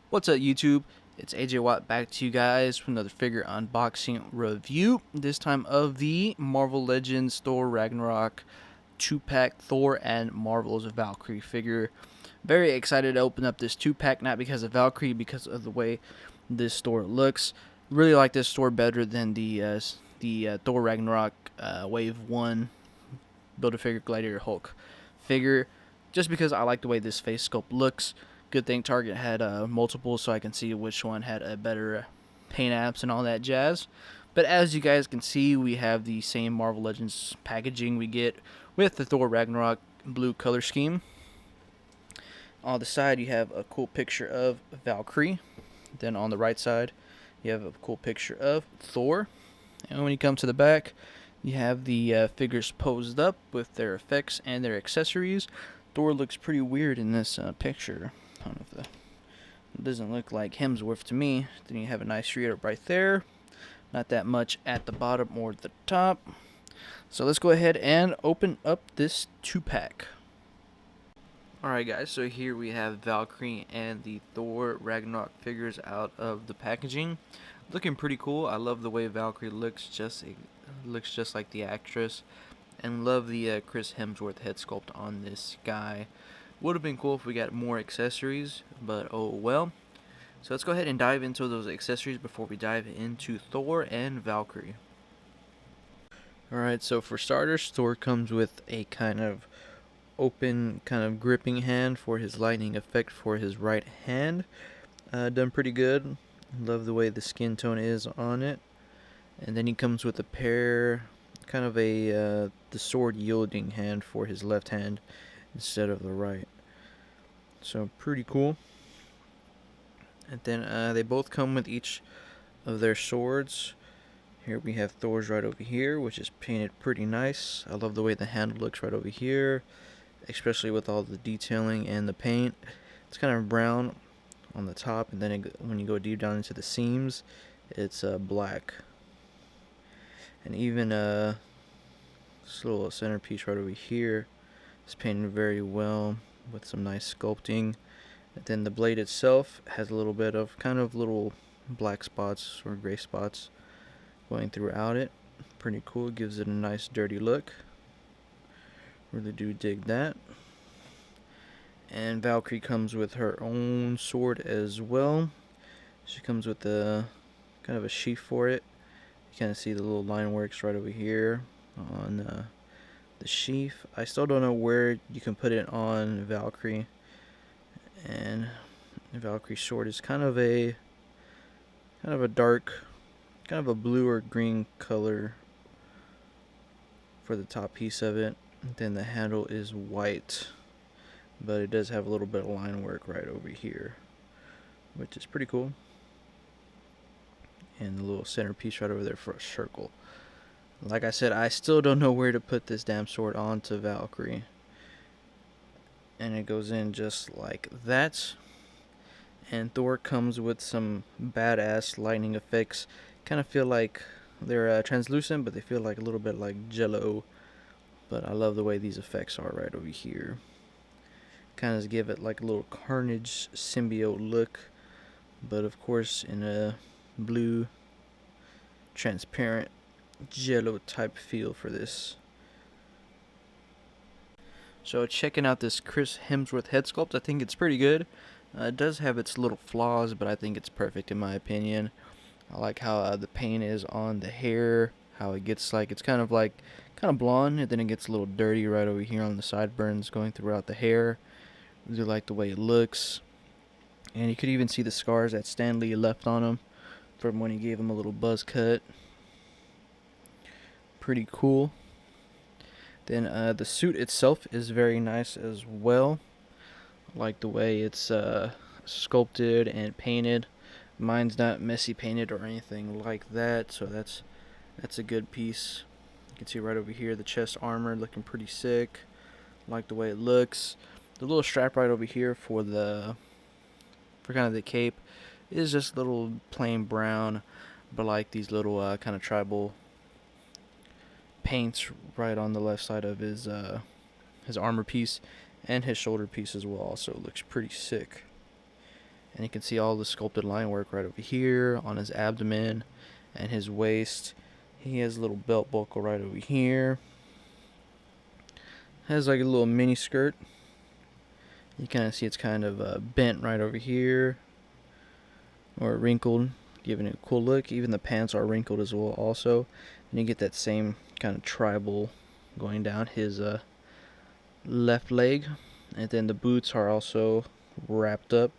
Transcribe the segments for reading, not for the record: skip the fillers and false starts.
What's up, YouTube? It's AJ Watt back to you guys with another figure unboxing review. This time of the Marvel Legends Thor Ragnarok 2-pack Thor and Marvel's Valkyrie figure. Very excited to open up this 2-pack, not because of Valkyrie, because of the way this store looks. Really like this store better than the Thor Ragnarok Wave 1 Build-A-Figure Gladiator Hulk figure, just because I like the way this face sculpt looks. Good thing Target had multiple, so I can see which one had a better paint apps and all that jazz. But as you guys can see, we have the same Marvel Legends packaging we get with the Thor Ragnarok blue color scheme. On the side, you have a cool picture of Valkyrie. Then on the right side, you have a cool picture of Thor. And when you come to the back, you have the figures posed up with their effects and their accessories. Thor looks pretty weird in this picture. I don't know if it doesn't look like Hemsworth to me. Then you have a nice rear up right there. Not that much at the bottom or the top. So let's go ahead and open up this 2-pack. Alright guys, so here we have Valkyrie and the Thor Ragnarok figures out of the packaging. Looking pretty cool. I love the way Valkyrie looks just like the actress. And love the Chris Hemsworth head sculpt on this guy. Would have been cool if we got more accessories, but oh well. So let's go ahead and dive into those accessories before we dive into Thor and Valkyrie. Alright, so for starters, Thor comes with a kind of open, kind of gripping hand for his lightning effect for his right hand. Done pretty good. Love the way the skin tone is on it. And then he comes with a pair, kind of the sword yielding hand for his left hand instead of the right. So pretty cool. And then they both come with each of their swords. Here we have Thor's right over here, which is painted pretty nice. I love the way the handle looks right over here, especially with all the detailing and the paint. It's kind of brown on the top, and then when you go deep down into the seams, it's black. And even this little centerpiece right over here is painted very well with some nice sculpting. And then the blade itself has a little bit of kind of little black spots or gray spots going throughout it. Pretty cool. Gives it a nice dirty look. Really do dig that. And Valkyrie comes with her own sword as well. She comes with a kind of a sheath for it. You kind of see the little line works right over here on the sheath. I still don't know where you can put it on Valkyrie. And Valkyrie's sword is kind of a dark, kind of a blue or green color for the top piece of it. Then the handle is white, but it does have a little bit of line work right over here, which is pretty cool. And the little centerpiece right over there for a circle. Like I said, I still don't know where to put this damn sword onto Valkyrie. And it goes in just like that. And Thor comes with some badass lightning effects. Kind of feel like they're translucent, but they feel like a little bit like Jello. But I love the way these effects are right over here. Kind of give it like a little Carnage symbiote look, but of course in a blue transparent Jello type feel for this. So checking out this Chris Hemsworth head sculpt, I think it's pretty good. It does have its little flaws, but I think it's perfect in my opinion. I like how the paint is on the hair, how it gets like, it's kind of blonde, and then it gets a little dirty right over here on the sideburns going throughout the hair. Really like the way it looks. And you could even see the scars that Stan Lee left on him from when he gave him a little buzz cut. Pretty cool. Then the suit itself is very nice as well. I like the way it's sculpted and painted. Mine's not messy painted or anything like that, so that's a good piece. You can see right over here the chest armor looking pretty sick. Like the way it looks. The little strap right over here for kind of the cape is just a little plain brown, but like these little kind of tribal paints right on the left side of his armor piece, and his shoulder piece as well also looks pretty sick. And you can see all the sculpted line work right over here on his abdomen and his waist. He has a little belt buckle right over here. Has like a little mini skirt. You kind of see it's kind of bent right over here, or wrinkled, giving it a cool look. Even the pants are wrinkled as well also. And you get that same kind of tribal going down his left leg. And then the boots are also wrapped up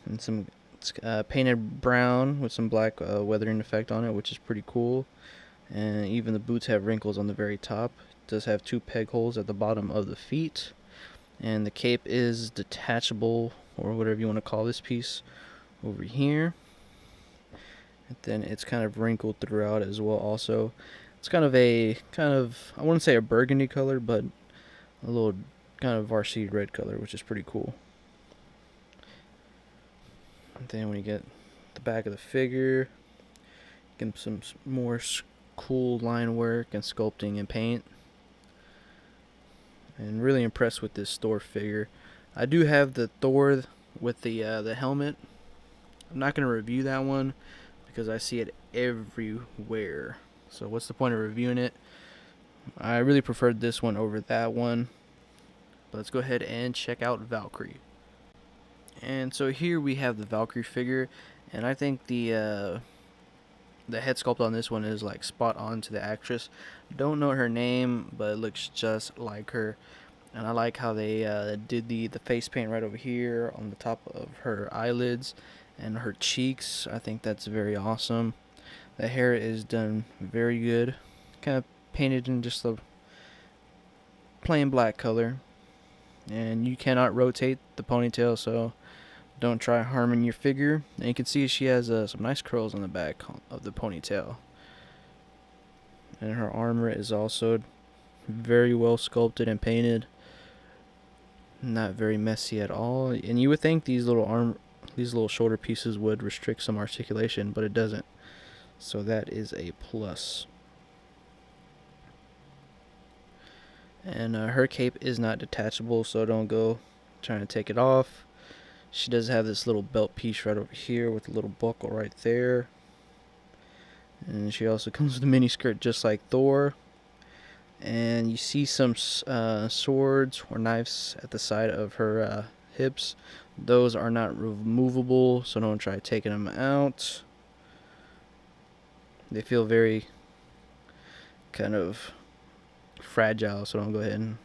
and some painted brown with some black weathering effect on it, which is pretty cool. And even the boots have wrinkles on the very top. It does have 2 peg holes at the bottom of the feet. And the cape is detachable, or whatever you want to call this piece, over here. And then it's kind of wrinkled throughout as well also. It's kind of I wouldn't say a burgundy color, but a little kind of varsity red color, which is pretty cool. And then when you get the back of the figure, you get some more cool line work and sculpting and paint. And really impressed with this Thor figure. I do have the Thor with the helmet. I'm not going to review that one because I see it everywhere. So what's the point of reviewing it? I really preferred this one over that one. But let's go ahead and check out Valkyrie. And so here we have the Valkyrie figure, and I think the head sculpt on this one is like spot on to the actress. Don't know her name, but it looks just like her. And I like how they did the face paint right over here on the top of her eyelids and her cheeks. I think that's very awesome. The hair is done very good. Kind of painted in just a plain black color. And you cannot rotate the ponytail, so don't try harming your figure. And you can see she has some nice curls on the back of the ponytail. And her armor is also very well sculpted and painted. Not very messy at all. And you would think these little shoulder pieces would restrict some articulation, but it doesn't. So that is a plus. And her cape is not detachable, so don't go trying to take it off. She does have this little belt piece right over here with a little buckle right there. And she also comes with a mini skirt just like Thor. And you see some swords or knives at the side of her hips. Those are not removable, so don't try taking them out. They feel very kind of fragile, so don't go ahead and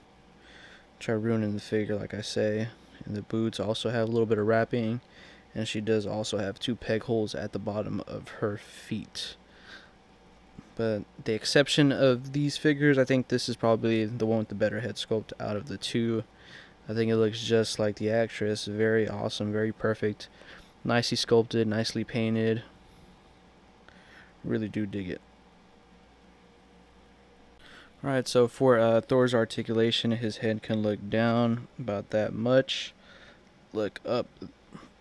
try ruining the figure, like I say. And the boots also have a little bit of wrapping, and she does also have 2 peg holes at the bottom of her feet. But the exception of these figures, I think this is probably the one with the better head sculpt out of the two. I think it looks just like the actress. Very awesome, very perfect, nicely sculpted, nicely painted. Really do dig it. Alright, so for Thor's articulation, his head can look down about that much. Look up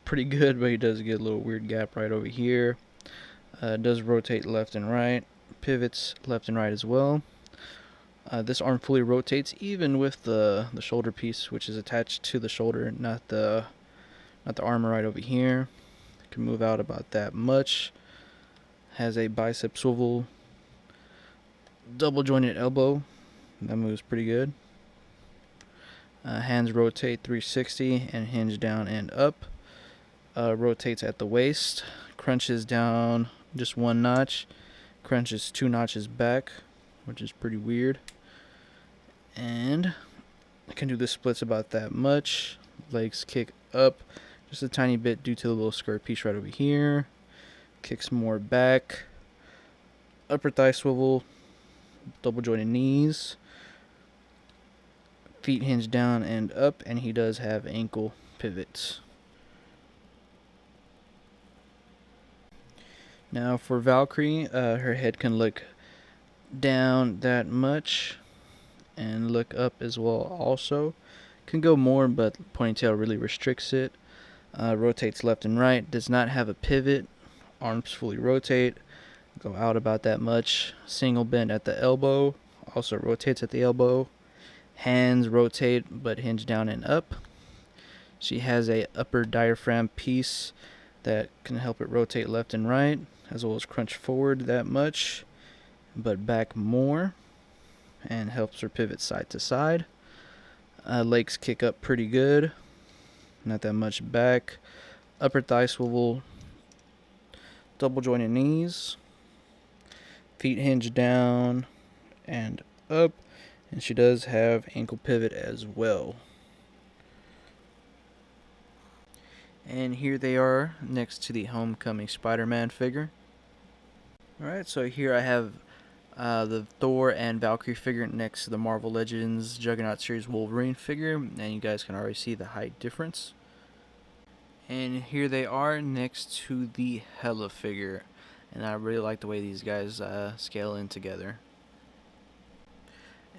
pretty good, but he does get a little weird gap right over here. It does rotate left and right. Pivots left and right as well. This arm fully rotates even with the shoulder piece, which is attached to the shoulder, not the armor right over here. It can move out about that much. Has a bicep swivel, double jointed elbow. That moves pretty good. Hands rotate 360 and hinge down and up. Rotates at the waist. Crunches down just 1 notch. Crunches 2 notches back, which is pretty weird. And I can do the splits about that much. Legs kick up just a tiny bit due to the little skirt piece right over here. Kicks more back. Upper thigh swivel. Double jointed knees. Feet hinge down and up, and he does have ankle pivots. Now for Valkyrie, her head can look down that much and look up as well also. Can go more, but ponytail really restricts it. Rotates left and right. Does not have a pivot. Arms fully rotate. Go out about that much. Single bend at the elbow. Also rotates at the elbow. Hands rotate but hinge down and up. She has a upper diaphragm piece that can help it rotate left and right, as well as crunch forward that much, but back more, and helps her pivot side to side. Legs kick up pretty good, not that much back. Upper thigh swivel, double jointed knees, feet hinge down and up, and she does have ankle pivot as well. And here they are next to the Homecoming Spider-Man figure. Alright, so here I have the Thor and Valkyrie figure next to the Marvel Legends Juggernaut Series Wolverine figure, and you guys can already see the height difference. And here they are next to the Hela figure, and I really like the way these guys scale in together.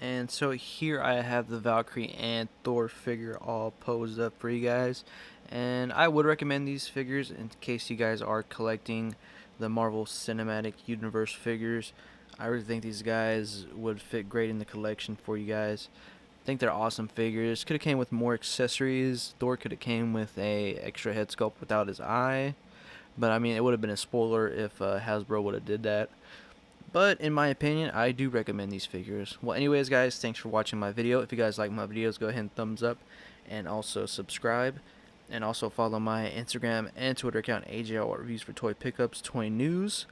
And so here I have the Valkyrie and Thor figure all posed up for you guys, and I would recommend these figures in case you guys are collecting the Marvel Cinematic Universe figures. I really think these guys would fit great in the collection for you guys. I think they're awesome figures. Could have came with more accessories. Thor could have came with a extra head sculpt without his eye, but I mean it would have been a spoiler if Hasbro would have did that. But in my opinion, I do recommend these figures. Well, anyways, guys, thanks for watching my video. If you guys like my videos, go ahead and thumbs up and also subscribe. And also follow my Instagram and Twitter account, AJL Reviews for Toy Pickups, Toy News.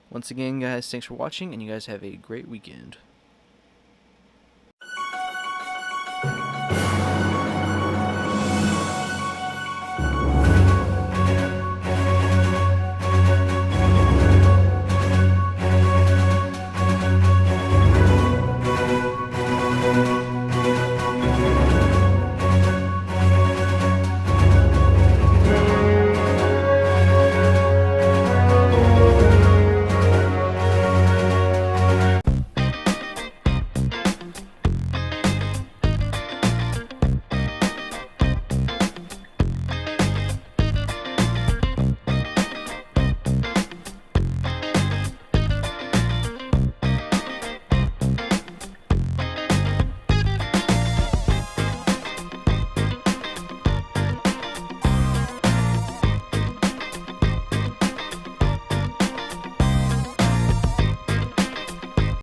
Once again, guys, thanks for watching, and you guys have a great weekend.